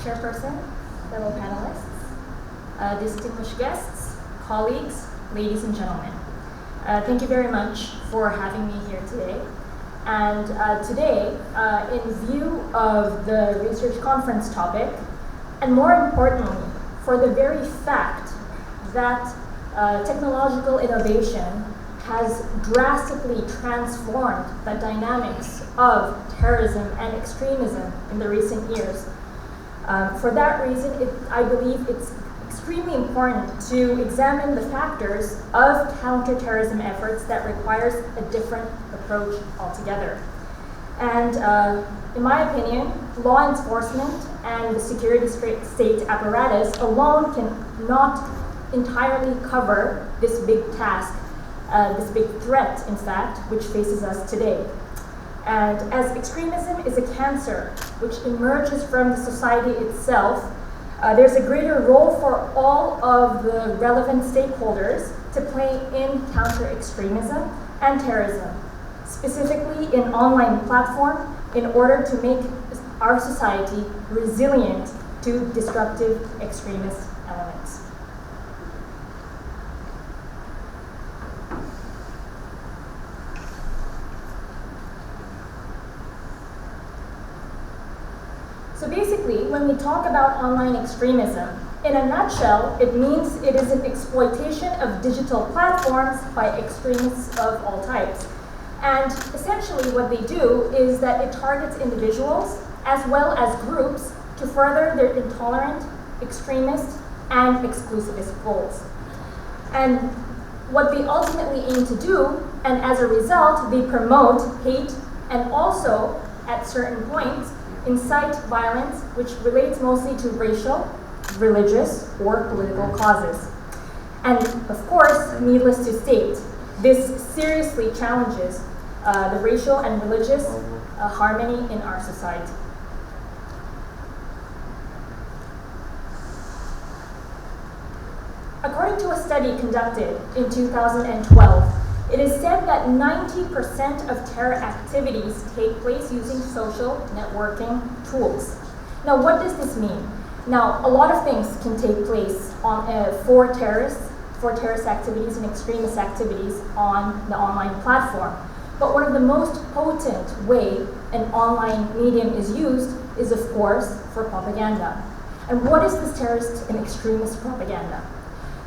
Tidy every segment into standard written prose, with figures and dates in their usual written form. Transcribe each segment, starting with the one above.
Chairperson, fellow panelists, distinguished guests, colleagues, ladies and gentlemen. Thank you very much for having me here today. And today, in view of the research conference topic, and more importantly, for the very fact that technological innovation has drastically transformed the dynamics of terrorism and extremism in the recent years. For that reason, I believe it's extremely important to examine the factors of counterterrorism efforts that requires a different approach altogether. And in my opinion, law enforcement and the security state apparatus alone cannot entirely cover this big task, this big threat, in fact, which faces us today. And as extremism is a cancer which emerges from the society itself, there's a greater role for all of the relevant stakeholders to play in counter-extremism and terrorism, specifically in online platform, in order to make our society resilient to destructive extremist elements. So basically, when we talk about online extremism, in a nutshell, it means it is an exploitation of digital platforms by extremists of all types. And essentially what they do is that it targets individuals as well as groups to further their intolerant, extremist, and exclusivist goals. And what they ultimately aim to do, and as a result, they promote hate and also, at certain points, incite violence, which relates mostly to racial, religious, or political causes. And of course, needless to state, this seriously challenges the racial and religious harmony in our society. According to a study conducted in 2012, it is said that 90% of terror activities take place using social networking tools. Now, what does this mean? Now, a lot of things can take place for terrorist activities and extremist activities on the online platform. But one of the most potent way an online medium is used is, of course, for propaganda. And what is this terrorist and extremist propaganda?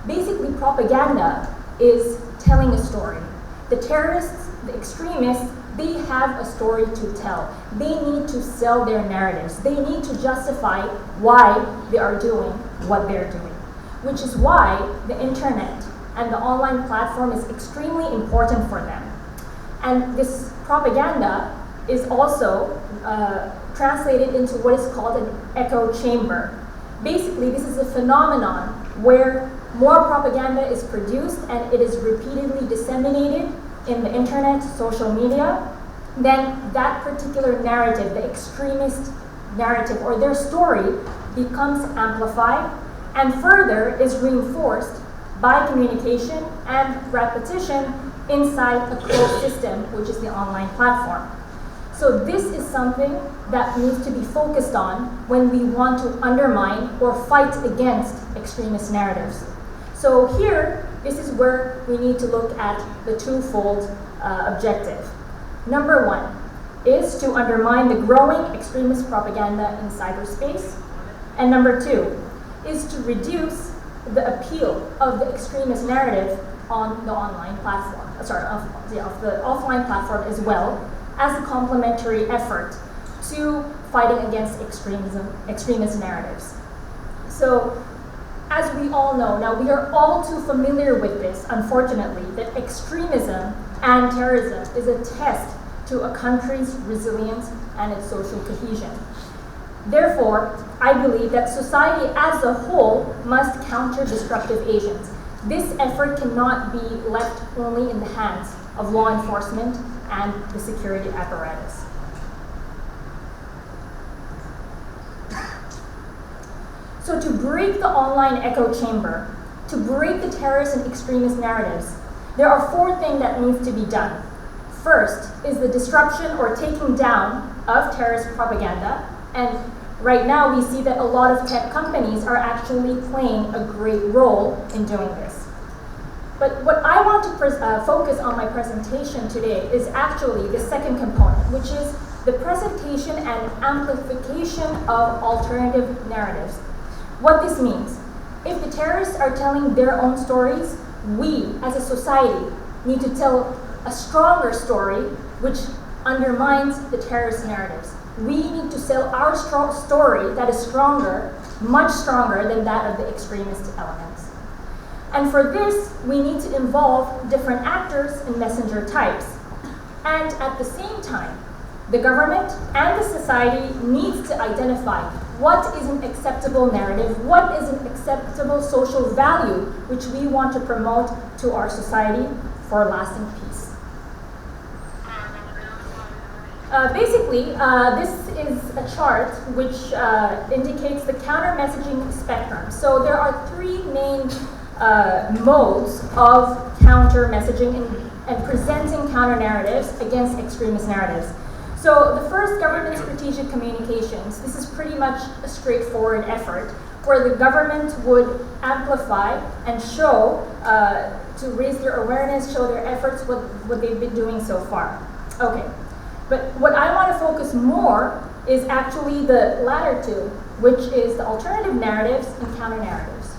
Basically, propaganda is telling a story. The terrorists, the extremists, they have a story to tell. They need to sell their narratives. They need to justify why they are doing what they're doing, which is why the internet and the online platform is extremely important for them. And this propaganda is also translated into what is called an echo chamber. Basically, this is a phenomenon where more propaganda is produced and it is repeatedly disseminated in the internet, social media, then that particular narrative, the extremist narrative or their story, becomes amplified and further is reinforced by communication and repetition inside a closed system, which is the online platform. So this is something that needs to be focused on when we want to undermine or fight against extremist narratives. So here, this is where we need to look at the twofold objective. Number one is to undermine the growing extremist propaganda in cyberspace. And number two is to reduce the appeal of the extremist narrative on the online platform, of the offline platform as well, as a complementary effort to fighting against extremist narratives. So, as we all know, now we are all too familiar with this, unfortunately, that extremism and terrorism is a test to a country's resilience and its social cohesion. Therefore, I believe that society as a whole must counter destructive agents. This effort cannot be left only in the hands of law enforcement and the security apparatus. So to break the online echo chamber, to break the terrorist and extremist narratives, there are four things that needs to be done. First is the disruption or taking down of terrorist propaganda, and Right now, we see that a lot of tech companies are actually playing a great role in doing this. But what I want to focus on my presentation today is actually the second component, which is the presentation and amplification of alternative narratives. What this means, if the terrorists are telling their own stories, we as a society need to tell a stronger story which undermines the terrorist narratives. We need to sell our story that is stronger, much stronger than that of the extremist elements. And for this, we need to involve different actors and messenger types. And at the same time, the government and the society needs to identify what is an acceptable narrative, what is an acceptable social value which we want to promote to our society for lasting peace. Basically, this is a chart which indicates the counter-messaging spectrum. So there are three main modes of counter-messaging and presenting counter-narratives against extremist narratives. So the first, government strategic communications. This is pretty much a straightforward effort where the government would amplify and show, to raise their awareness, show their efforts, what they've been doing so far. Okay. But what I want to focus more is actually the latter two, which is the alternative narratives and counter-narratives.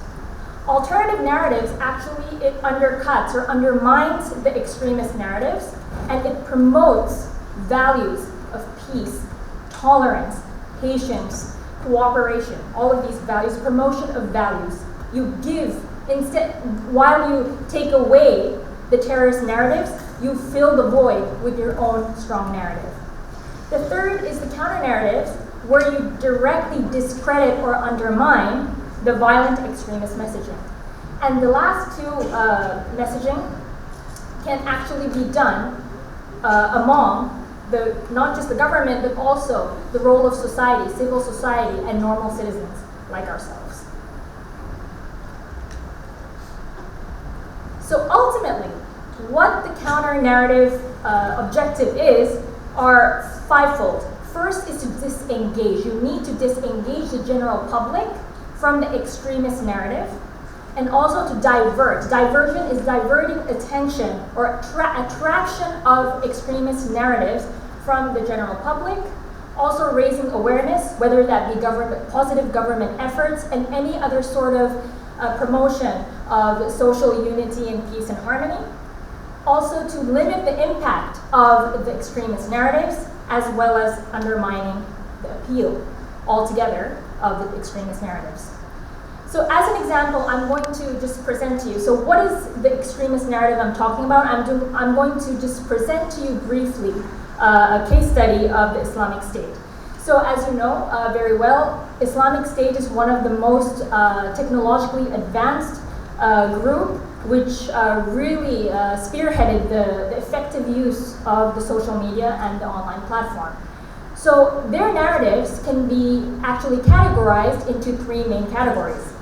Alternative narratives actually, it undercuts or undermines the extremist narratives, and it promotes values of peace, tolerance, patience, cooperation, all of these values, promotion of values. You give, instead, while you take away the terrorist narratives, you fill the void with your own strong narrative. The third is the counter-narratives, where you directly discredit or undermine the violent extremist messaging. And the last two messaging can actually be done among not just the government, but also the role of society, civil society, and normal citizens like ourselves. So ultimately, what the counter-narrative objective is are fivefold. First is to disengage. You need to disengage the general public from the extremist narrative, and also to divert. Diversion is diverting attention or attraction of extremist narratives from the general public, also raising awareness, whether that be positive government efforts and any other sort of promotion of social unity and peace and harmony. Also to limit the impact of the extremist narratives, as well as undermining the appeal altogether of the extremist narratives. So as an example, I'm going to just present to you. So what is the extremist narrative I'm talking about? I'm going to just present to you briefly a case study of the Islamic State. So as you know very well, Islamic State is one of the most technologically advanced group which really spearheaded the effective use of the social media and the online platform. So their narratives can be actually categorized into three main categories.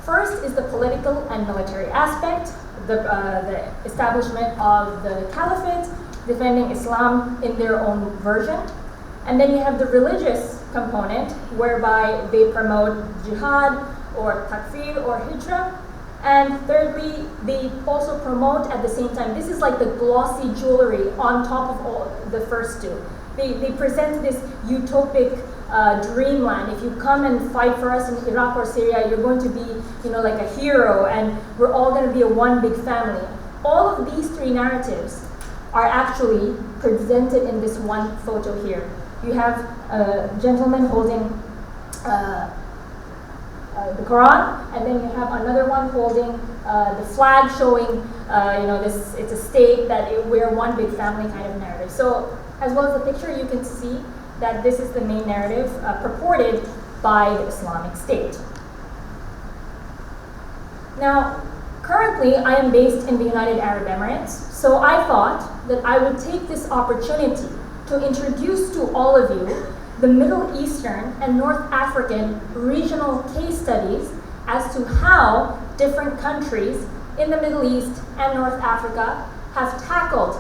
First is the political and military aspect, the establishment of the caliphate, defending Islam in their own version. And then you have the religious component, whereby they promote jihad or takfir or hijrah. And thirdly, they also promote at the same time, this is like the glossy jewelry on top of all the first two. They present this utopic dreamland. If you come and fight for us in Iraq or Syria, you're going to be, like a hero, and we're all going to be a one big family. All of these three narratives are actually presented in this one photo here. You have a gentleman holding the Quran, and then you have another one holding the flag, showing, this. It's a state that we're one big family kind of narrative. So, as well as the picture, you can see that this is the main narrative purported by the Islamic State. Now, currently, I am based in the United Arab Emirates, so I thought that I would take this opportunity to introduce to all of you the Middle Eastern and North African regional case studies as to how different countries in the Middle East and North Africa have tackled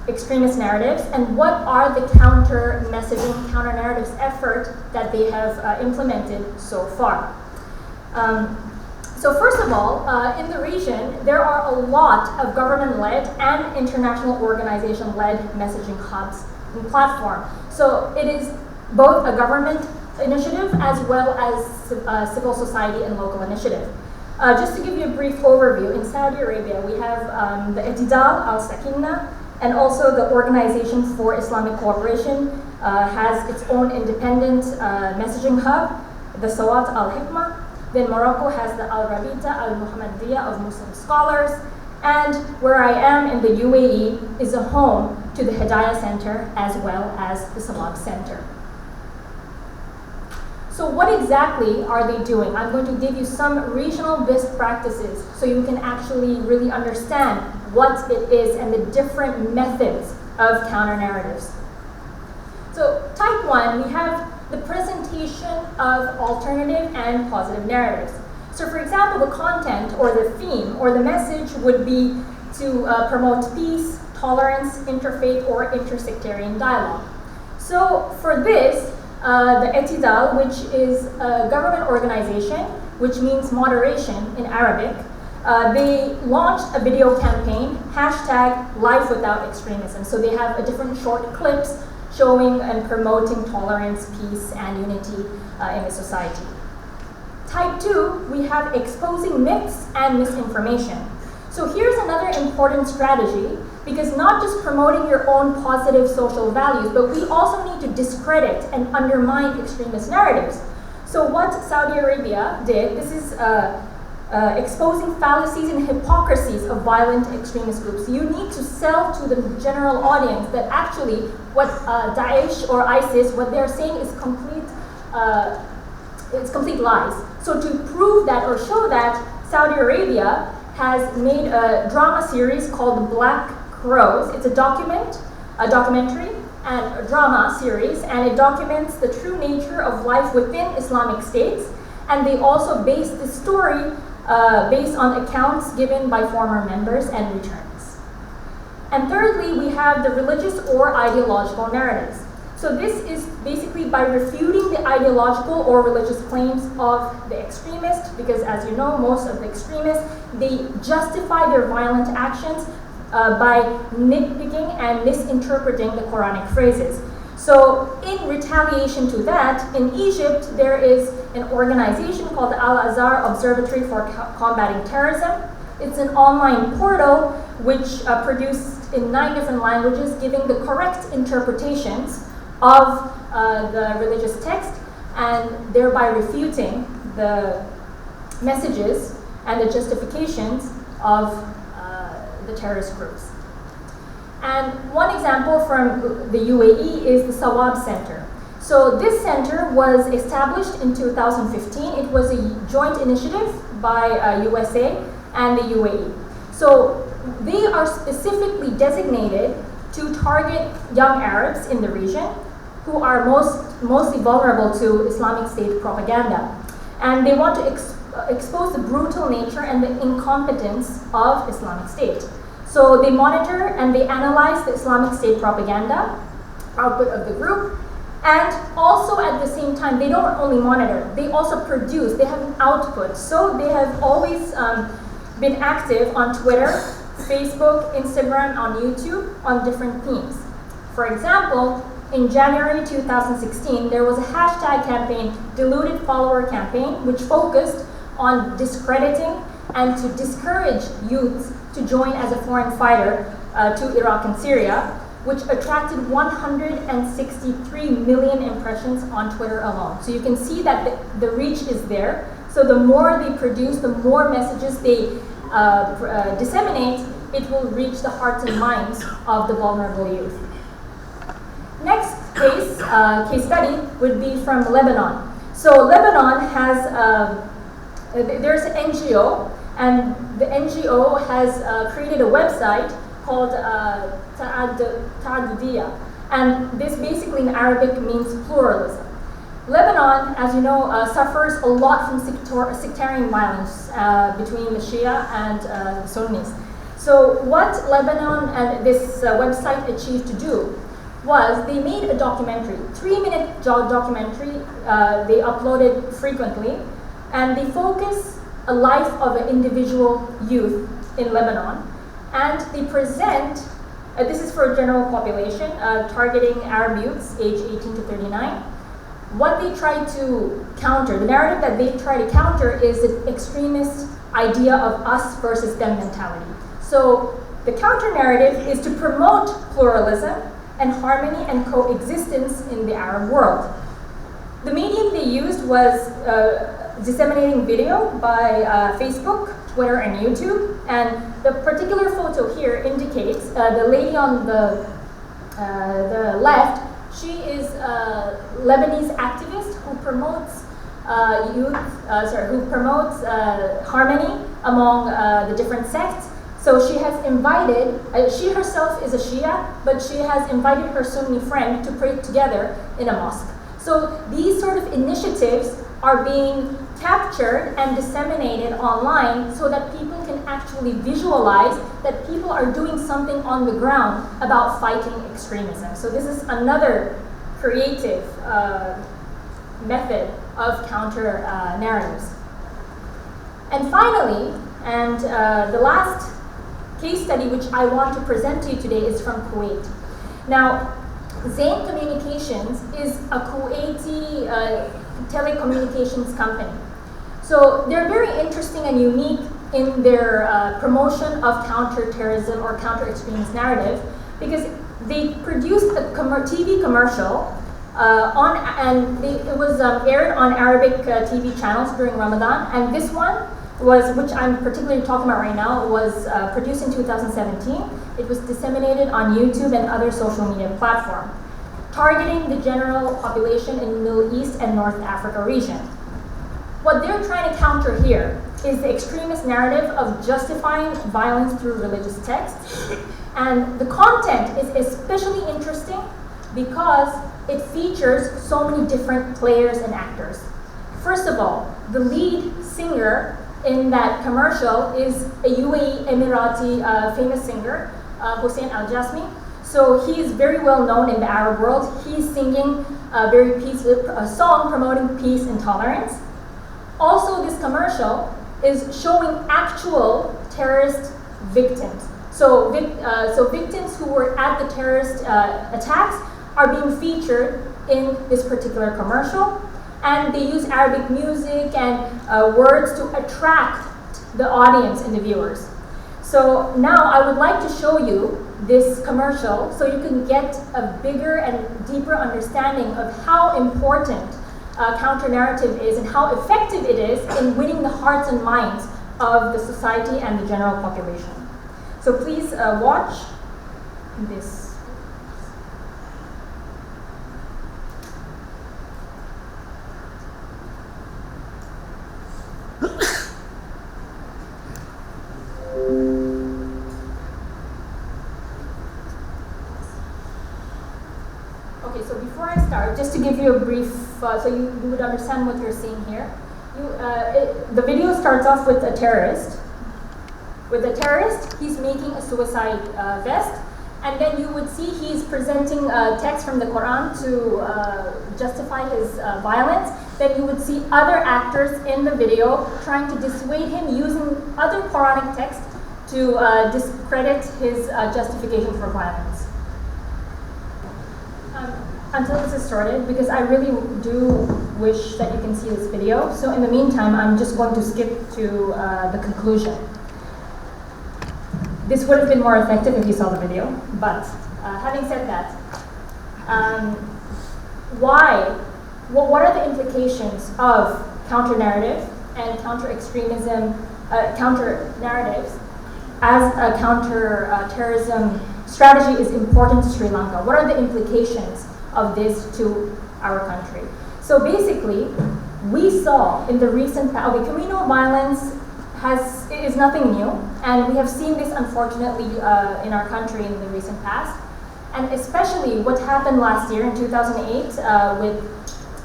extremist narratives and what are the counter messaging, counter narratives effort that they have implemented so far. So first of all, in the region, there are a lot of government-led and international organization-led messaging hubs and platforms. So it is both a government initiative as well as civil society and local initiative. Just to give you a brief overview, in Saudi Arabia we have the I'tidal al-Sakina, and also the Organization for Islamic Cooperation has its own independent messaging hub, the Sawat al-Hikmah. Then Morocco has the Al-Rabita al-Muhammadiyya of Muslim scholars, and where I am in the UAE is a home to the Hidayah Center as well as the Salam Center. So what exactly are they doing? I'm going to give you some regional best practices so you can actually really understand what it is and the different methods of counter-narratives. So type 1, we have the presentation of alternative and positive narratives. So for example, the content or the theme or the message would be to promote peace, tolerance, interfaith or intersectarian dialogue. So for this, the I'tidal, which is a government organization, which means moderation in Arabic, they launched a video campaign, #LifeWithoutExtremism. So they have a different short clips showing and promoting tolerance, peace, and unity in the society. Type 2, we have exposing myths and misinformation. So here's another important strategy, because not just promoting your own positive social values, but we also need to discredit and undermine extremist narratives. So what Saudi Arabia did, this is exposing fallacies and hypocrisies of violent extremist groups. You need to sell to the general audience that actually what Daesh or ISIS, what they're saying is complete lies. So to prove that or show that, Saudi Arabia has made a drama series called Black Crows. It's a documentary and a drama series, and it documents the true nature of life within Islamic states, and they also base the story based on accounts given by former members and returns. And thirdly, we have the religious or ideological narratives. So this is basically by refuting the ideological or religious claims of the extremists, because as you know, most of the extremists, they justify their violent actions by nitpicking and misinterpreting the Quranic phrases. So in retaliation to that, in Egypt, there is an organization called the Al-Azhar Observatory for Combating Terrorism. It's an online portal which produced in 9 different languages, giving the correct interpretations of the religious text and thereby refuting the messages and the justifications of the terrorist groups. And one example from the UAE is the Salam Center. So this center was established in 2015. It was a joint initiative by USA and the UAE. So they are specifically designated to target young Arabs in the region who are mostly vulnerable to Islamic State propaganda. And they want to expose the brutal nature and the incompetence of Islamic State. So they monitor and they analyze the Islamic State propaganda output of the group, and also at the same time, they don't only monitor, they also produce, they have an output. So they have always been active on Twitter, Facebook, Instagram, on YouTube, on different themes. For example, in January 2016, there was a hashtag campaign, Deluded Follower Campaign, which focused on discrediting and to discourage youths to join as a foreign fighter to Iraq and Syria, which attracted 163 million impressions on Twitter alone. So you can see that the reach is there. So the more they produce, the more messages they disseminate, it will reach the hearts and minds of the vulnerable youth. Next case study would be from Lebanon. So Lebanon has, there's an NGO, and the NGO has created a website called Ta'adudiyya, and this basically in Arabic means pluralism. Lebanon, as you know, suffers a lot from sectarian violence between the Shia and the Sunnis. So what Lebanon and this website achieved to do was they made a documentary, 3-minute documentary they uploaded frequently, and they focus a life of an individual youth in Lebanon, and they present, this is for a general population, targeting Arab youths age 18 to 39. What they try to counter, the narrative that they try to counter is the extremist idea of us versus them mentality. So the counter narrative is to promote pluralism and harmony and coexistence in the Arab world. The medium they used was disseminating video by Facebook, Twitter, and YouTube. And the particular photo here indicates the lady on the left. She is a Lebanese activist who promotes harmony among the different sects. So she has invited, she herself is a Shia, but she has invited her Sunni friend to pray together in a mosque. So these sort of initiatives are being captured and disseminated online so that people can actually visualize that people are doing something on the ground about fighting extremism. So this is another creative method of counter narratives. And finally, and the last case study which I want to present to you today is from Kuwait. Now, Zain Communications is a Kuwaiti telecommunications company. So they're very interesting and unique in their promotion of counter-terrorism or counter-extremist narrative, because they produced a TV commercial it was aired on Arabic TV channels during Ramadan, and this one was, which I'm particularly talking about right now, was produced in 2017. It was disseminated on YouTube and other social media platforms, targeting the general population in the Middle East and North Africa region. What they're trying to counter here is the extremist narrative of justifying violence through religious texts. And the content is especially interesting because it features so many different players and actors. First of all, the lead singer in that commercial is a UAE Emirati famous singer, Hossein Al-Jasmi. So he is very well known in the Arab world. He's singing a song promoting peace and tolerance. Also, this commercial is showing actual terrorist victims. So victims who were at the terrorist attacks are being featured in this particular commercial. And they use Arabic music and words to attract the audience and the viewers. So now I would like to show you this commercial so you can get a bigger and deeper understanding of how important counter-narrative is and how effective it is in winning the hearts and minds of the society and the general population. So please watch this. Okay, so before I start, just to give you a brief, so you would understand what you're seeing here. The video starts off with a terrorist. With a terrorist, he's making a suicide vest, and then you would see he's presenting a text from the Quran to justify his violence. Then you would see other actors in the video trying to dissuade him using other Quranic text to discredit his justification for violence. Until this is started, because I really do wish that you can see this video. So in the meantime, I'm just going to skip to the conclusion. This would have been more effective if you saw the video, but having said that, what are the implications of counter-narrative and counter-extremism, counter-narratives as a counter-terrorism strategy is important to Sri Lanka? What are the implications of this to our country? So basically, we saw in the recent past, communal violence is nothing new, and we have seen this unfortunately in our country in the recent past, and especially what happened last year in 2008 with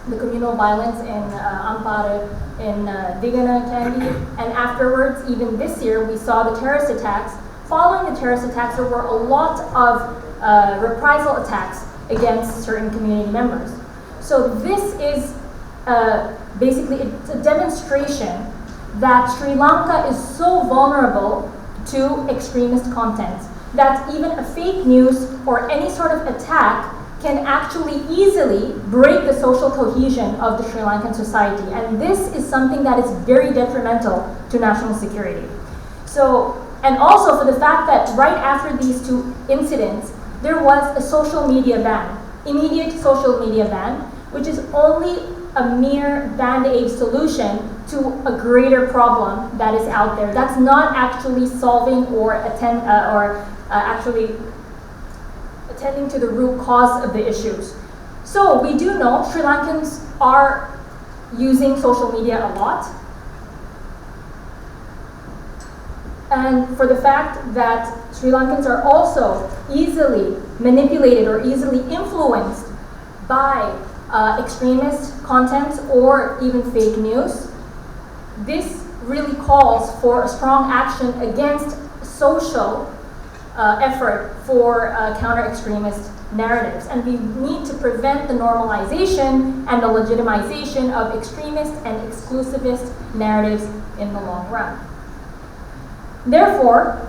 the communal violence in Ampara, in Digana Candy, and afterwards, even this year, we saw the terrorist attacks following the terrorist attacks, there were a lot of reprisal attacks against certain community members. So this is basically, it's a demonstration that Sri Lanka is so vulnerable to extremist content that even a fake news or any sort of attack can actually easily break the social cohesion of the Sri Lankan society. And this is something that is very detrimental to national security. So, and also for the fact that right after these two incidents, there was a social media ban, immediate social media ban, which is only a mere band-aid solution to a greater problem that is out there. That's not actually solving or actually attending to the root cause of the issues. So we do know Sri Lankans are using social media a lot. And for the fact that Sri Lankans are also easily manipulated or easily influenced by extremist content or even fake news, this really calls for a strong action against social effort for counter-extremist narratives. And we need to prevent the normalization and the legitimization of extremist and exclusivist narratives in the long run. Therefore,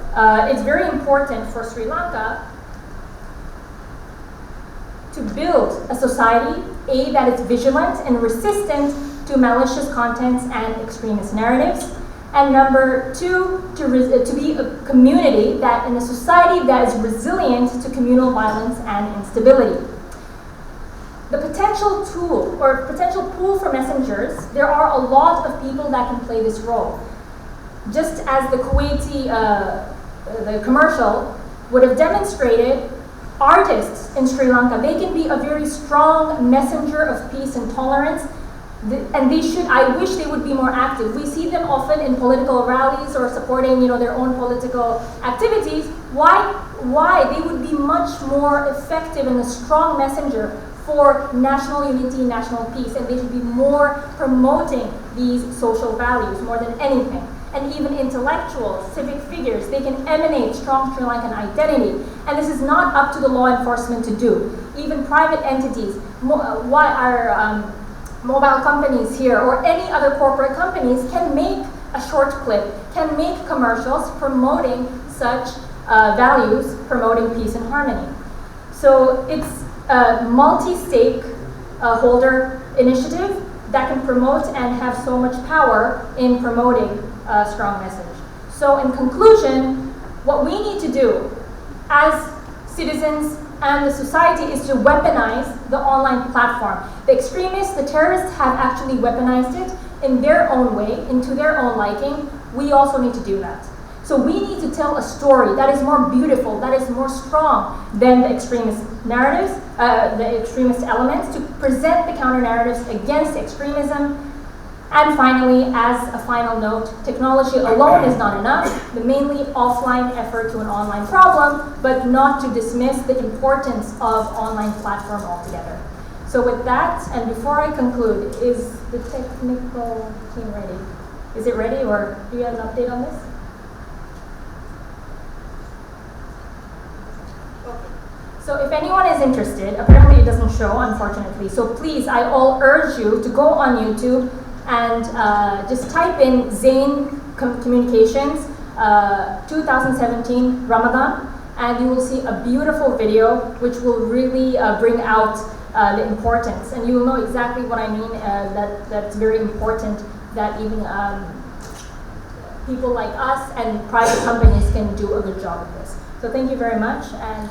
it's very important for Sri Lanka to build a society, A, that is vigilant and resistant to malicious contents and extremist narratives, and number two, to be a community that, in a society that is resilient to communal violence and instability. The potential tool or potential pool for messengers, there are a lot of people that can play this role. Just as the Kuwaiti the commercial would have demonstrated, artists in Sri Lanka, they can be a very strong messenger of peace and tolerance, and they should, I wish they would be more active. We see them often in political rallies or supporting, their own political activities. Why? They would be much more effective and a strong messenger for national unity, national peace, and they should be more promoting these social values more than anything. And even intellectuals, civic figures, they can emanate strong Sri Lankan identity. And this is not up to the law enforcement to do. Even private entities, mobile companies here or any other corporate companies can make a short clip, can make commercials promoting such values, promoting peace and harmony. So it's a multi-stakeholder initiative that can promote and have so much power in promoting a strong message. So in conclusion, what we need to do as citizens and the society is to weaponize the online platform. The extremists, the terrorists have actually weaponized it in their own way, into their own liking. We also need to do that. So we need to tell a story that is more beautiful, that is more strong than the extremist narratives, the extremist elements, to present the counter-narratives against extremism. And finally, as a final note, technology alone is not enough. The mainly offline effort to an online problem, but not to dismiss the importance of online platform altogether. So with that, and before I conclude, is the technical team ready? Is it ready, or do you have an update on this? So if anyone is interested, apparently it doesn't show, unfortunately. So please, I all urge you to go on YouTube and just type in Zain Communications 2017 Ramadan, and you will see a beautiful video which will really bring out the importance, and you will know exactly what I mean, that's very important, that even people like us and private companies can do a good job of this. So thank you very much, and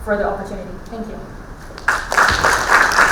for the opportunity. Thank you.